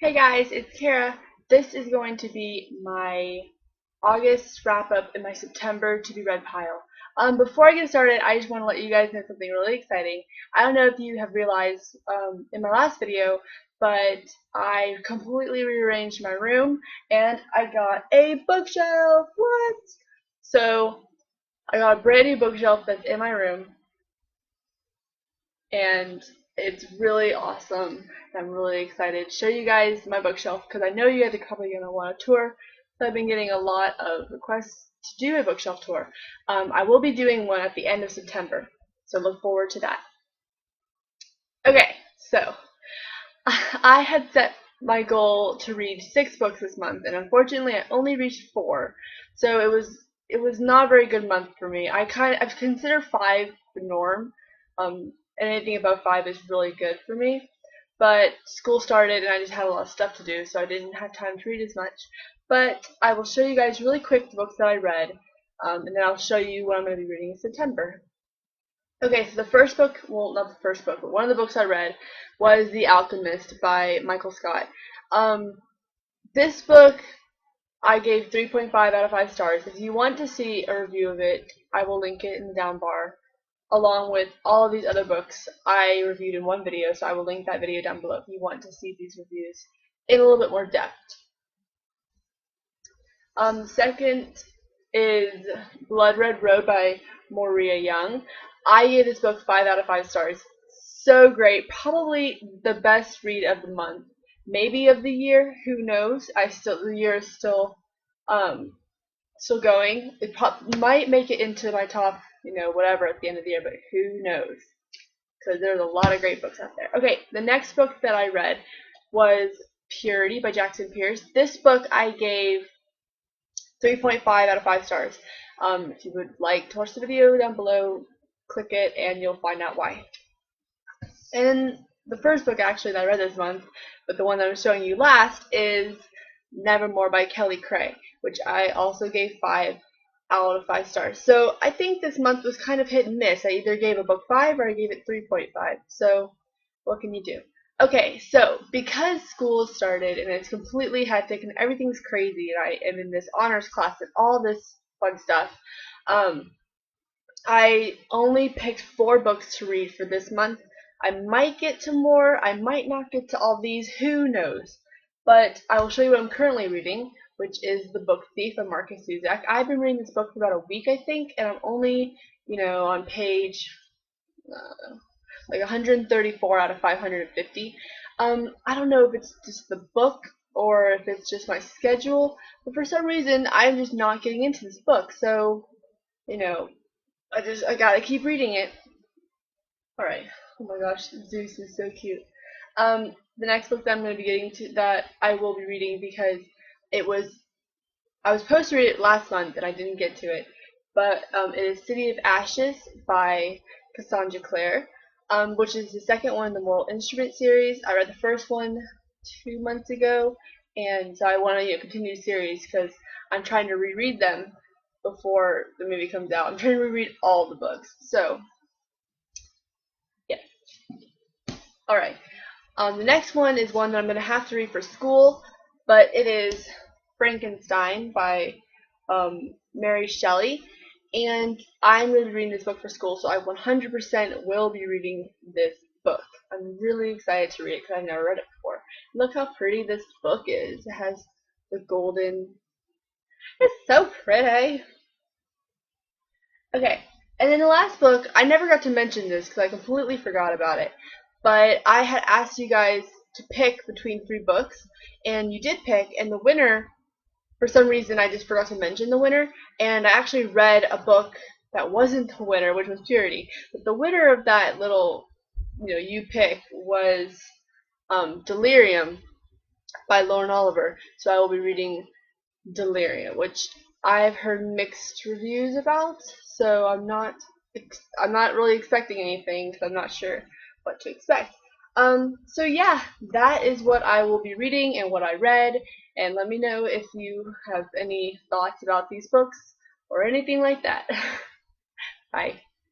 Hey guys, it's Kara. This is going to be my August wrap up and my September to be read pile. Before I get started, I just want to let you guys know something really exciting. I don't know if you have realized in my last video, but I completely rearranged my room and I got a bookshelf. What? So I got a brand new bookshelf that's in my room and it's really awesome. I'm really excited to show you guys my bookshelf because I know you guys are probably going to want a tour. So I've been getting a lot of requests to do a bookshelf tour. I will be doing one at the end of September, so look forward to that. Okay, so I had set my goal to read 6 books this month, and unfortunately I only reached 4. So it was not a very good month for me. I've considered 5 the norm. Anything above 5 is really good for me. But school started and I just had a lot of stuff to do, so I didn't have time to read as much. But I will show you guys really quick the books that I read, and then I'll show you what I'm going to be reading in September. Okay, so the first book, well, not the first book, but one of the books I read was The Alchemist by Michael Scott. This book I gave 3.5 out of 5 stars. If you want to see a review of it, I will link it in the down bar, along with all of these other books I reviewed in one video, so I will link that video down below if you want to see these reviews in a little bit more depth. Second is Blood Red Road by Maria Young. I gave this book 5 out of 5 stars. So great. Probably the best read of the month. Maybe of the year. Who knows? The year is still going. It might make it into my top, whatever at the end of the year, but who knows? Because there's a lot of great books out there. Okay, the next book that I read was Purity by Jackson Pierce. This book I gave 3.5 out of 5 stars. If you would like to watch the video down below, click it and you'll find out why. And then the first book actually that I read this month, but the one that I'm showing you last, is Nevermore by Kelly Craig, which I also gave 5 out of 5 stars. So I think this month was kind of hit and miss. I either gave a book 5 or I gave it 3.5. So what can you do? Okay, so because school started and it's completely hectic and everything's crazy and I am in this honors class and all this fun stuff, I only picked 4 books to read for this month. I might get to more, I might not get to all these, who knows. But I will show you what I'm currently reading, which is The Book Thief by Marcus Zusak. I've been reading this book for about a week, I think, and I'm only, on page like 134 out of 550. I don't know if it's just the book or if it's just my schedule, but for some reason I'm just not getting into this book. So, I gotta keep reading it. Alright. Oh my gosh, Zeus is so cute. The next book that I'm going to be getting to, that I will be reading because I was supposed to read it last month and I didn't get to it, but it is City of Ashes by Cassandra Clare, which is the second one in the Moral Instrument series. I read the first one 2 months ago, and so I want to continue the series because I'm trying to reread them before the movie comes out. I'm trying to reread all the books. So, yeah. Alright. The next one is one that I'm going to have to read for school, but it is Frankenstein by Mary Shelley, and I'm going to be reading this book for school, so I 100% will be reading this book. I'm really excited to read it because I've never read it before. Look how pretty this book is. It has the golden... It's so pretty. Okay, and then the last book, I never got to mention this because I completely forgot about it, but I had asked you guys to pick between 3 books, and you did pick, and the winner, for some reason I just forgot to mention the winner, and I actually read a book that wasn't the winner, which was Purity, but the winner of that little, you pick was Delirium by Lauren Oliver, so I will be reading Delirium, which I've heard mixed reviews about, so I'm not really expecting anything because I'm not sure what to expect. So yeah, that is what I will be reading and what I read, and let me know if you have any thoughts about these books or anything like that. Bye.